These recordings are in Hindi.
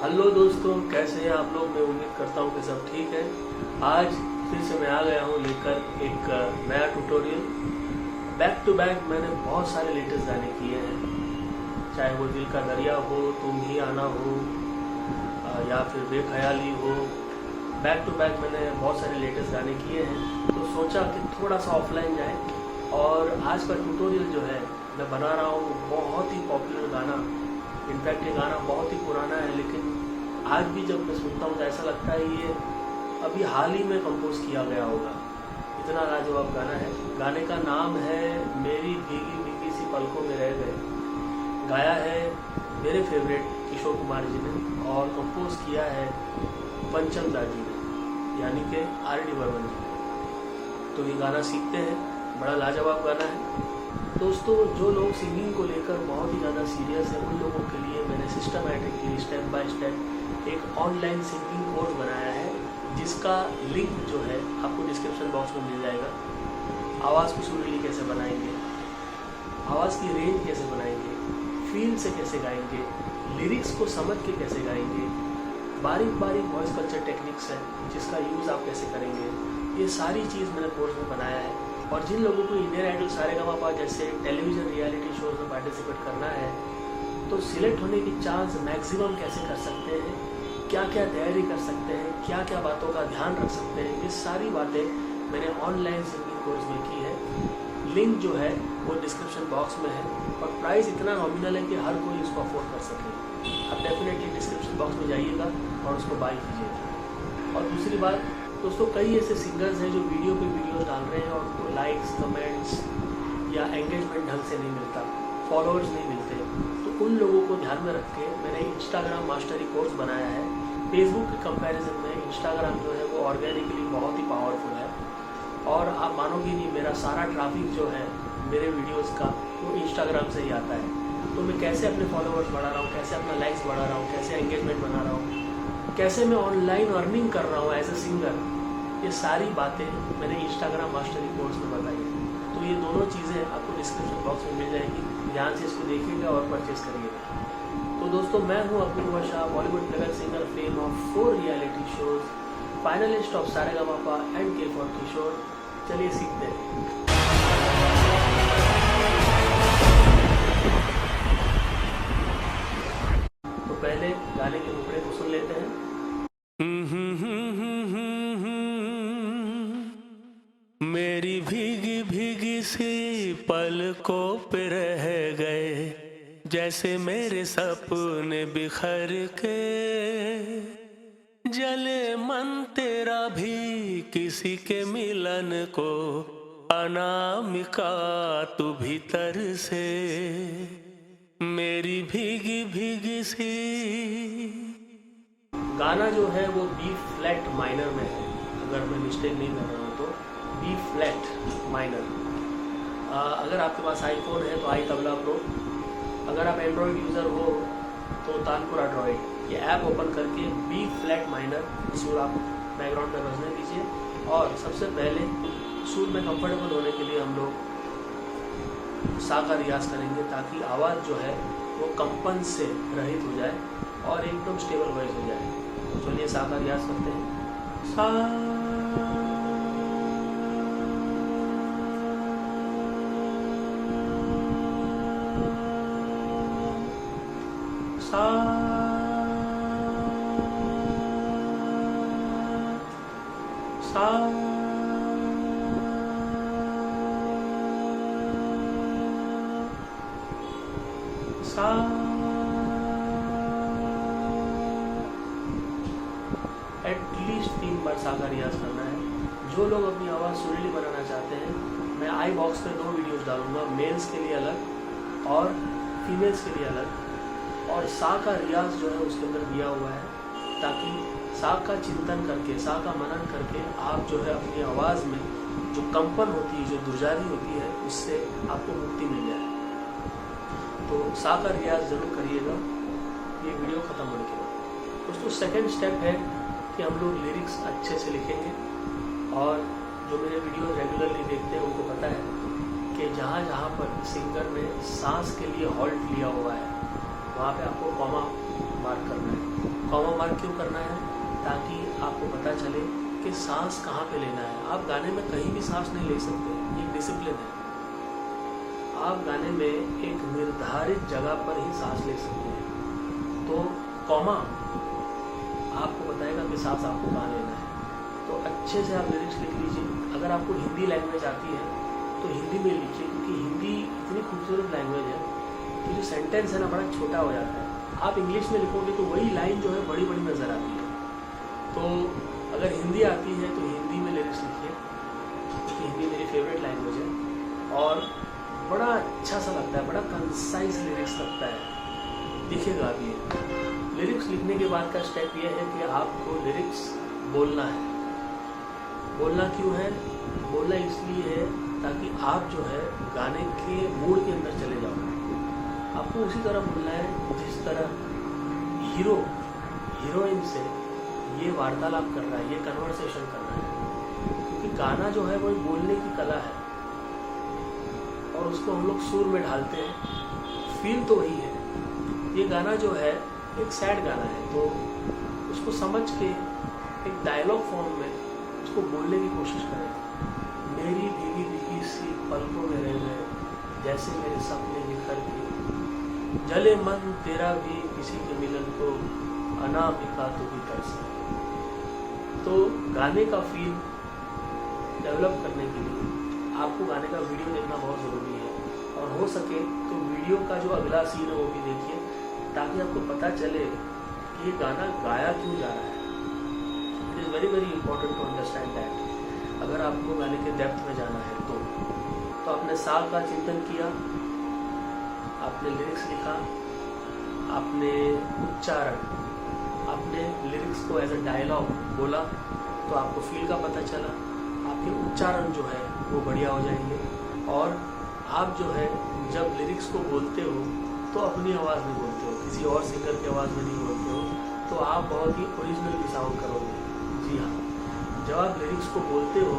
हेलो दोस्तों, कैसे हैं आप लोग। मैं उम्मीद करता हूँ कि सब ठीक है। आज फिर से मैं आ गया हूँ लेकर एक नया ट्यूटोरियल। बैक टू बैक मैंने बहुत सारे लेटेस्ट गाने किए हैं, चाहे वो दिल का दरिया हो, तुम ही आना हो, या फिर बेख्याली हो। बैक टू बैक मैंने बहुत सारे लेटेस्ट गाने किए हैं, तो सोचा कि थोड़ा सा ऑफलाइन जाए। और आज का ट्यूटोरियल जो है मैं बना रहा हूँ बहुत ही पॉपुलर गाना। इनफैक्ट ये गाना बहुत ही पुराना है, लेकिन आज भी जब मैं सुनता हूँ तो ऐसा लगता है ये अभी हाल ही में कंपोज किया गया होगा। इतना लाजवाब गाना है। गाने का नाम है मेरी भीगी भीगी सी पलकों में रह गए। गाया है मेरे फेवरेट किशोर कुमार जी ने और कंपोज किया है पंचम दा जी ने, यानी कि R.D. बर्मन जी ने। तो ये गाना सीखते हैं, बड़ा लाजवाब गाना है। दोस्तों, जो लोग सिंगिंग को लेकर बहुत ही ज़्यादा सीरियस है, उन लोगों के लिए मैंने सिस्टमैटिकली स्टेप बाय स्टेप एक ऑनलाइन सिंगिंग कोर्स बनाया है, जिसका लिंक जो है आपको डिस्क्रिप्शन बॉक्स में मिल जाएगा। आवाज़ को सुरीली कैसे बनाएंगे, आवाज़ की रेंज कैसे बनाएंगे, फील से कैसे गाएंगे, लिरिक्स को समझ के कैसे गाएंगे, बारीक बारीक वॉइस कल्चर टेक्निक्स है जिसका यूज़ आप कैसे करेंगे, ये सारी चीज़ मैंने कोर्स में बनाया है। और जिन लोगों को इंडियन आइडल सारेगामापा जैसे टेलीविज़न रियलिटी शोज में पार्टिसिपेट करना है, तो सिलेक्ट होने की चांस मैक्सिमम कैसे कर सकते हैं, क्या क्या तैयारी कर सकते हैं, क्या क्या बातों का ध्यान रख सकते हैं, ये सारी बातें मैंने ऑनलाइन सिंगिंग कोर्स में की है। लिंक जो है वो डिस्क्रिप्शन बॉक्स में है और प्राइस इतना नॉमिनल है कि हर कोई इसको अफोर्ड कर सके। आप डेफिनेटली डिस्क्रिप्शन बॉक्स में जाइएगा और उसको बाय कीजिएगा। और दूसरी बात दोस्तों, कई ऐसे सिंगर्स हैं जो वीडियो पे वीडियो डाल रहे हैं और उनको लाइक्स, कमेंट्स या एंगेजमेंट ढंग से नहीं मिलता, फॉलोअर्स नहीं मिलते। तो उन लोगों को ध्यान में रख के मैंने इंस्टाग्राम मास्टरी कोर्स बनाया है। फेसबुक के कंपैरिजन में इंस्टाग्राम जो है वो ऑर्गेनिकली बहुत ही पावरफुल है। और आप मानोगे नहीं, मेरा सारा ट्रैफिक जो है मेरे वीडियोज़ का वो इंस्टाग्राम से ही आता है। तो मैं कैसे अपने फॉलोअर्स बढ़ा रहा हूँ, कैसे अपना लाइक्स बढ़ा रहा हूँ, कैसे एंगेजमेंट बना रहा हूँ, कैसे मैं ऑनलाइन अर्निंग कर रहा हूँ एज ए सिंगर, ये सारी बातें मैंने इंस्टाग्राम मास्टरी कोर्स में बताई है। तो ये दोनों चीज़ें आपको डिस्क्रिप्शन बॉक्स में मिल जाएगी, ध्यान से इसको देखिएगा और परचेज करिएगा। तो दोस्तों, मैं हूँ Apoorva Shah, Bollywood playback singer, fame of 4 reality shows, finalist of Saregamapa and K for Kishore. चलिए सीखते हैं। तो पहले गाने के टुकड़े को सुन लेते हैं। मेरी भीगी भीगी सी पलकों पे रह गए, जैसे मेरे सपने बिखर के, जले मन तेरा भी किसी के मिलन को, अनामिका तू भीतर से, मेरी भीगी भीगी सी। गाना जो है वो बी फ्लैट माइनर में है, अगर मैं मिस्टेक नहीं कर रहा हूँ तो बी फ्लैट माइनर। अगर आपके पास आईफोन है तो आई तबला प्रो, अगर आप एंड्रॉयड यूज़र हो तो तानपुरा ड्रॉइड। ये ऐप ओपन करके बी फ्लैट माइनर सुर आप बैकग्राउंड में बजने दीजिए। और सबसे पहले सुर में कंफर्टेबल होने के लिए हम लोग सा का रियाज करेंगे, ताकि आवाज़ जो है वो कंपन से रहित हो जाए और एकदम स्टेबल वॉइस हो जाए। तो चलिए सा का रियाज करते हैं। सा सा सा सा। एटलीस्ट 3 बार सा का रियाज करना है। जो लोग अपनी आवाज़ सुरीली बनाना चाहते हैं, मैं आई बॉक्स पे 2 वीडियोस डालूंगा, मेल्स के लिए अलग और फीमेल्स के लिए अलग। और सा का रियाज जो है उसके अंदर दिया हुआ है, ताकि सा का चिंतन करके, सा का मनन करके आप जो है अपनी आवाज़ में जो कंपन होती है, जो दुर्जारी होती है, उससे आपको मुक्ति मिल जाए। तो सा का रियाज ज़रूर करिएगा ये वीडियो ख़त्म होने के बाद। दोस्तों, सेकेंड स्टेप है कि हम लोग लिरिक्स अच्छे से लिखेंगे। और जो मेरे वीडियो रेगुलरली देखते हैं उनको पता है कि जहाँ जहाँ पर सिंगर ने सांस के लिए हॉल्ट लिया हुआ है, वहाँ पे आपको कॉमा मार्क करना है। कॉमा मार्क क्यों करना है? ताकि आपको पता चले कि सांस कहाँ पे लेना है। आप गाने में कहीं भी सांस नहीं ले सकते, ये डिसिप्लिन है। आप गाने में एक निर्धारित जगह पर ही सांस ले सकते हैं। तो कॉमा आपको बताएगा कि सांस आपको कहाँ लेना है। तो अच्छे से आप लिरिक्स लिख लीजिए। अगर आपको हिंदी लैंग्वेज आती है तो हिंदी में लिखिए, क्योंकि हिंदी इतनी खूबसूरत लैंग्वेज है कि जो सेंटेंस है ना बड़ा छोटा हो जाता है। आप इंग्लिश में लिखोगे तो वही लाइन जो है बड़ी बड़ी नज़र आती है। तो अगर हिंदी आती है तो हिंदी में लिरिक्स लिखिए, क्योंकि हिंदी मेरी फेवरेट लैंग्वेज है और बड़ा अच्छा सा लगता है, बड़ा कंसाइज लिरिक्स लगता है। देखिएगा आप ये लिरिक्स लिखने के बाद का स्टेप ये है कि आपको लिरिक्स बोलना है। बोलना क्यों है? बोलना इसलिए है ताकि आप जो है गाने के मूड के अंदर चले जाओ। आपको उसी तरह बोलना है जिस तरह हीरो हीरोइन से ये वार्तालाप कर रहा है, ये कन्वर्सेशन कर रहा है। क्योंकि गाना जो है वो बोलने की कला है और उसको हम लोग सुर में ढालते हैं। फील तो वही है। ये गाना जो है एक सैड गाना है, तो उसको समझ के एक डायलॉग फॉर्म में उसको बोलने की कोशिश करें। मेरी भीगी भीगी सी पलकों में रह गए, जैसे मेरे सपने बिखर के, जले मन तेरा भी किसी के मिलन को, अनामिका तो भी तरसे। तो गाने का फील डेवलप करने के लिए आपको गाने का वीडियो देखना बहुत ज़रूरी है, और हो सके तो वीडियो का जो अगला सीन है वो भी देखिए, ताकि आपको पता चले कि ये गाना गाया क्यों जा रहा है। It is very very important to understand that. अगर आपको गाने के डेप्थ में जाना है तो आपने साल का चिंतन किया, आपने लिरिक्स लिखा, आपने उच्चारण, आपने लिरिक्स को एज अ डायलॉग बोला, तो आपको फील का पता चला। आपके उच्चारण जो है वो बढ़िया हो जाएंगे, और आप जो है जब लिरिक्स को बोलते हो तो अपनी आवाज़ में बोलते हो, किसी और सिंगर की आवाज़ में नहीं बोलते हो, तो आप बहुत ही ओरिजिनल साउंड करोगे। जी हाँ, जब आप लिरिक्स को बोलते हो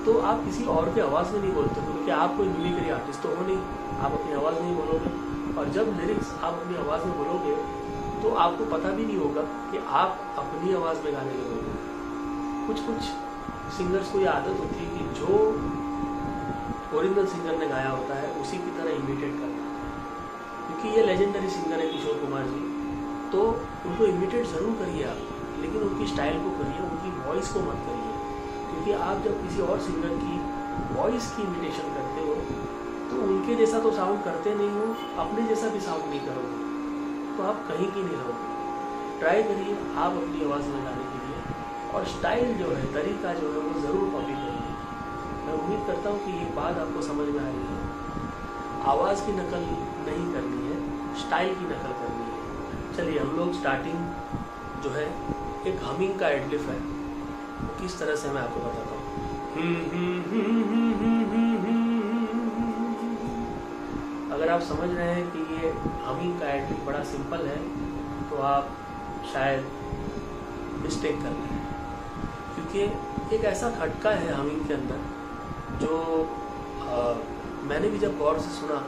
तो आप किसी और की आवाज़ में नहीं बोलते हो, क्योंकि आप कोई मिमिक्री आर्टिस्ट तो हो नहीं, आप अपनी आवाज़ में ही बोलोगे। और जब लिरिक्स आप अपनी आवाज़ में बोलोगे तो आपको पता भी नहीं होगा कि आप अपनी आवाज़ में गाने लगोगे। कुछ सिंगर्स को ये आदत होती है कि जो ओरिजिनल सिंगर ने गाया होता है उसी की तरह इमिटेट करना। क्योंकि ये लेजेंडरी सिंगर है किशोर कुमार जी, तो उनको इमिटेट ज़रूर करिए आप, लेकिन उनकी स्टाइल को करिए, उनकी वॉइस को मत करिए। क्योंकि आप जब किसी और सिंगर की वॉइस की इमिटेशन करते हो तो उनके जैसा तो साउंड करते नहीं हो, अपने जैसा भी साउंड नहीं करोगे, तो आप कहीं की नहीं रहोगे। ट्राई करिए आप अपनी आवाज़ में गाने के लिए, और स्टाइल जो है, तरीका जो है वो ज़रूर कॉपी करिए। मैं उम्मीद करता हूँ कि ये बात आपको समझ में आ रही है। आवाज़ की नकल नहीं करनी है, स्टाइल की नकल करनी है। चलिए हम लोग स्टार्टिंग जो है एक हमिंग का एडलिफ है, वो किस तरह से मैं आपको बताता हूँ। अगर आप समझ रहे हैं कि ये हमिंग का एडलिफ बड़ा सिंपल है, तो आप शायद मिस्टेक कर रहे हैं, क्योंकि एक ऐसा खटका है हमिंग के अंदर जो मैंने भी जब गौर से सुना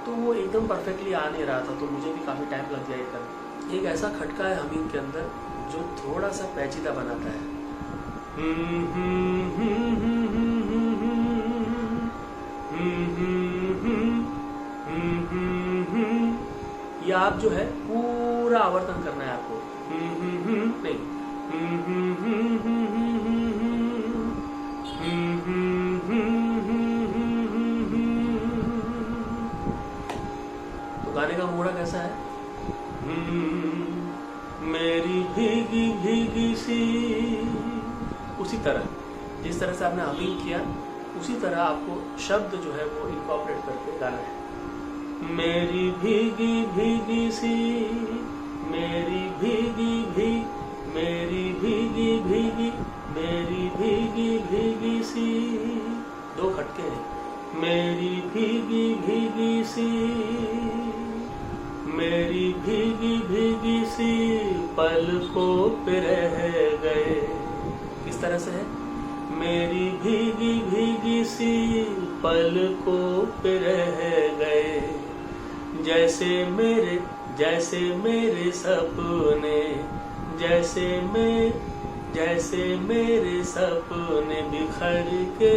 तो वो एकदम परफेक्टली आ नहीं रहा था, तो मुझे भी काफ़ी टाइम लग गया ये करने। एक ऐसा खटका है हमिंग के अंदर जो थोड़ा सा पेचीदा बनाता है। ये आप जो है पूरा आवर्तन करना है आपको, नहीं। तो गाने का मूड़ा कैसा है? मेरी भीगी भीगी सी, उसी तरह जिस तरह से आपने हमिंग किया उसी तरह आपको शब्द जो है वो इनकॉर्पोरेट करके गाना है। मेरी भीगी भीगी सी, मेरी भीगी भीगी, मेरी भीगी भीगी, मेरी भीगी भीगी सी, दो खटके हैं। मेरी भीगी भीगी सी, मेरी भीगी भीगी सी पलकों पे रह गए। किस तरह से है? मेरी भीगी भीगी सी पलकों पे रह गए, जैसे मेरे सपने जैसे मेरे सपने बिखर के।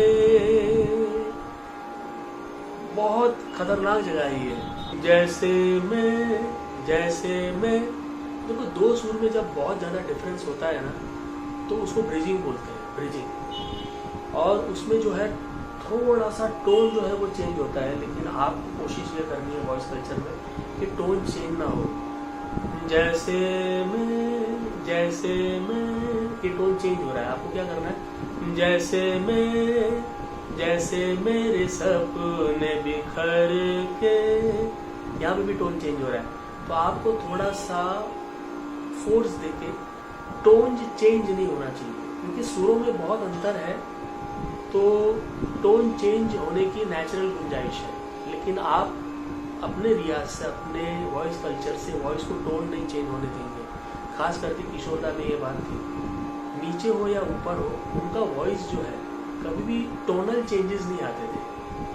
बहुत खतरनाक जगह है ये। जैसे मैं देखो, दो सुर में जब बहुत ज़्यादा डिफरेंस होता है ना, तो उसको ब्रिजिंग बोलते हैं, ब्रिजिंग। और उसमें जो है थोड़ा सा टोन जो है वो चेंज होता है, लेकिन आपको कोशिश ये करनी है वॉइस कल्चर में कि टोन चेंज ना हो। जैसे मैं ये टोन चेंज हो रहा है, आपको क्या करना है, जैसे मेरे सपने बिखर के, यहाँ पे भी टोन चेंज हो रहा है। तो आपको थोड़ा सा फोर्स देके टोन चेंज नहीं होना चाहिए, क्योंकि सुरों में बहुत अंतर है, तो टोन चेंज होने की नेचुरल गुंजाइश है। लेकिन आप अपने रियाज से, अपने वॉइस कल्चर से वॉइस को टोन नहीं चेंज होने देंगे। खास करके किशोरदा में ये बात थी, नीचे हो या ऊपर हो, उनका वॉइस जो है कभी भी टोनल चेंजेस नहीं आते थे।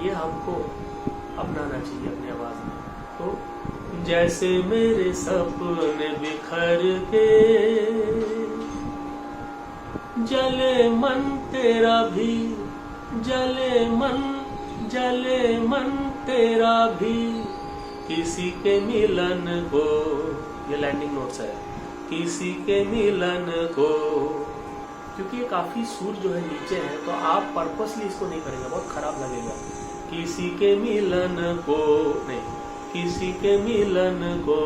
ये हमको अपनाना चाहिए अपनी आवाज़ में। तो जैसे मेरे सपने बिखर के, जले मन तेरा भी, जले मन तेरा भी, किसी के मिलन को, ये लैंडिंग नोट्स है, किसी के मिलन को। क्योंकि ये काफी सुर जो है नीचे है, तो आप पर्पसली इसको नहीं करेंगे, बहुत खराब लगेगा। किसी के मिलन को नहीं, किसी के मिलन को,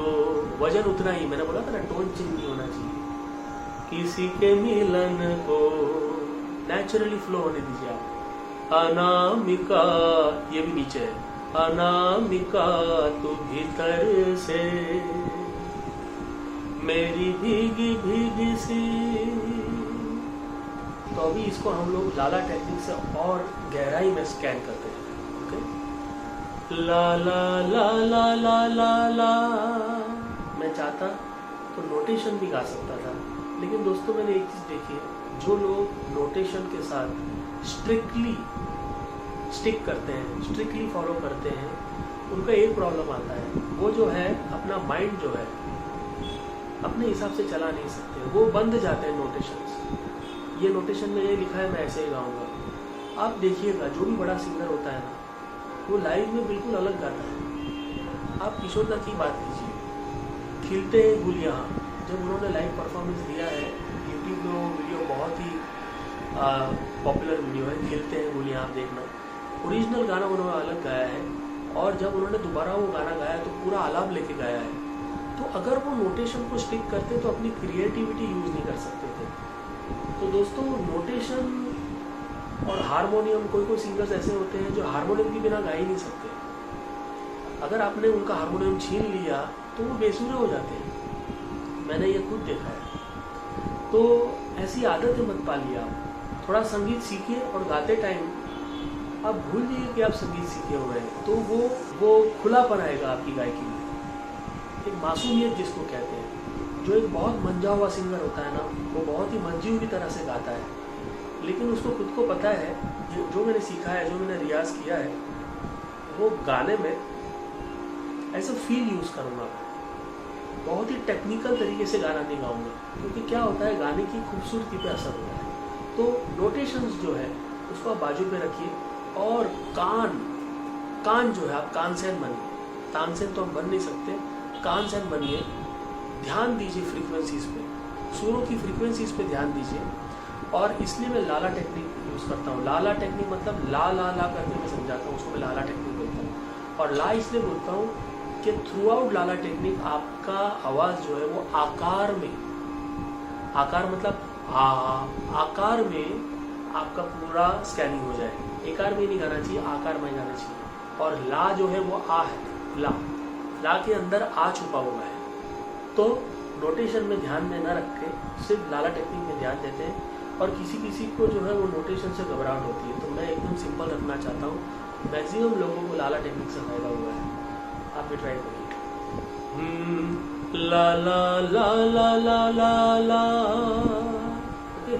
वजन उतना ही, मैंने बोला था ना टोन चेंज नहीं होना चाहिए। किसी के मिलन को नेचुरली फ्लो होने दीजिए आप। अनामिका, ये भी नीचे है, अनामिका तू भीतर से, मेरी भीगी भीगी सी। तो अभी इसको हम लोग लाला टेक्निक से और गहराई में स्कैन करते हैं। ओके, ला ला ला ला ला ला ला। मैं चाहता तो नोटेशन भी गा सकता था, लेकिन दोस्तों मैंने एक चीज देखी है, जो लोग नोटेशन के साथ स्ट्रिक्टली स्टिक करते हैं, स्ट्रिक्टली फॉलो करते हैं, उनका एक प्रॉब्लम आता है, वो जो है अपना माइंड जो है अपने हिसाब से चला नहीं सकते, वो बंद जाते हैं नोटेशंस। ये नोटेशन में ये लिखा है, मैं ऐसे ही गाऊंगा। आप देखिएगा, जो भी बड़ा सिंगर होता है ना, वो लाइव में बिल्कुल अलग गाता है। आप किशोरदा की बात कीजिए, खिलते हैं गुल यहाँ, जब उन्होंने लाइव परफॉर्मेंस दिया है, यूट्यूब में वो वीडियो बहुत ही पॉपुलर वीडियो है, खिलते हैं गुल यहाँ, आप देखना। ओरिजिनल गाना उन्होंने अलग गाया है, और जब उन्होंने दोबारा वो गाना गाया तो पूरा आलाप लेके गाया है। तो अगर वो नोटेशन को स्टिक करते तो अपनी क्रिएटिविटी यूज नहीं कर सकते थे। तो दोस्तों, नोटेशन और हारमोनियम, कोई कोई सिंगर्स ऐसे होते हैं जो हारमोनियम के बिना गा ही नहीं सकते। अगर आपने उनका हारमोनियम छीन लिया तो वो बेसुरे हो जाते हैं, मैंने ये खुद देखा है। तो ऐसी आदतें मत पालिए आप। थोड़ा संगीत सीखिए, और गाते टाइम आप भूल जाइए कि आप संगीत सीखे हुए हैं, तो वो खुलापन आएगा आपकी गायकी में, एक मासूमियत जिसको कहते हैं। जो एक बहुत मंझा हुआ सिंगर होता है ना, वो बहुत ही मंझी हुई तरह से गाता है, लेकिन उसको खुद को पता है, जो मैंने सीखा है, जो मैंने रियाज किया है, वो गाने में ऐसा फील यूज करूँगा, बहुत ही टेक्निकल तरीके से गाना नहीं गाऊंगा, क्योंकि क्या होता है, गाने की खूबसूरती पे असर होता है। तो नोटेशंस जो है उसको आप बाजू पे रखिए, और कान जो है, आप कानसेन बनिए। तानसेन तो हम बन नहीं सकते, कानसेन बनिए। ध्यान दीजिए फ्रीक्वेंसीज पे, सुरों की फ्रीक्वेंसीज पे ध्यान दीजिए। और इसलिए मैं लाला टेक्निक यूज़ करता हूँ। लाला टेक्निक मतलब ला ला ला करके मैं समझाता हूँ, उसको मैं लाला टेक्निक बोलता हूँ। और ला इसलिए बोलता हूँ कि थ्रू आउट लाला टेक्निक आपका आवाज़ जो है वो आकार में, आकार मतलब आकार में आपका पूरा स्कैनिंग हो जाए। एकार में नहीं गाना चाहिए, आकार में गाना चाहिए। और ला जो है वो आ है, ला के अंदर आ छुपा हुआ है। तो नोटेशन में ध्यान में न रख के सिर्फ लाला टेक्निक में ध्यान देते हैं। और किसी को जो है वो नोटेशन से घबराहट होती है, तो मैं एकदम सिंपल रखना चाहता हूँ। मैक्सिमम लोगों को लाला टेक्निक से फायदा हुआ है, आप भी ट्राई करिए। ला ला ला ला ला ला ला, ओके,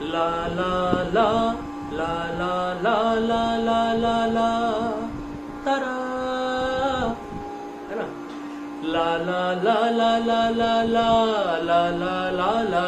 ला ला ला ला ला ला ला ला ला ला तारा, है ना। ला ला ला ला ला ला ला ला ला ला ला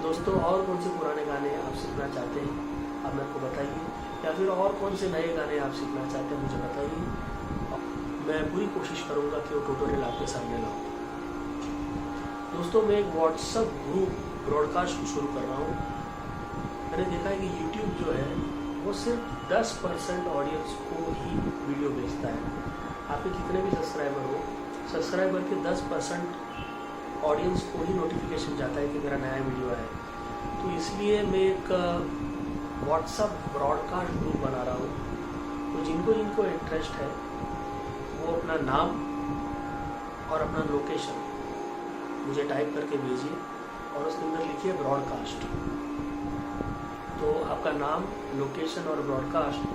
तो दोस्तों और कौन से पुराने गाने आप सीखना चाहते हैं आप मेरे को बताइए, या फिर और कौन से नए गाने आप सीखना चाहते हैं मुझे बताइए। मैं पूरी कोशिश करूँगा कि वो ट्यूटोरियल आपके सामने लाऊँ। दोस्तों मैं एक व्हाट्सएप ग्रुप ब्रॉडकास्ट शुरू कर रहा हूँ। मैंने देखा है कि यूट्यूब जो है वो सिर्फ 10% ऑडियंस को ही वीडियो भेजता है। आपके कितने भी सब्सक्राइबर हो, सब्सक्राइबर के 10% ऑडियंस को ही नोटिफिकेशन जाता है कि मेरा नया वीडियो है। तो इसलिए मैं एक व्हाट्सएप ब्रॉडकास्ट ग्रुप बना रहा हूँ। तो जिनको जिनको इंटरेस्ट है वो अपना नाम और अपना लोकेशन मुझे टाइप करके भेजिए और उसके अंदर लिखिए ब्रॉडकास्ट। तो आपका नाम, लोकेशन और ब्रॉडकास्ट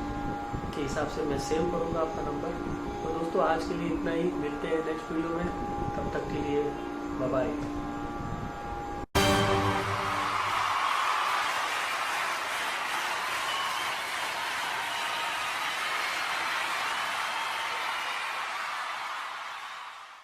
के हिसाब से मैं सेव करूँगा आपका नंबर। तो दोस्तों आज के लिए इतना ही, मिलते हैं नेक्स्ट वीडियो में, तब तक के लिए बाय बाय।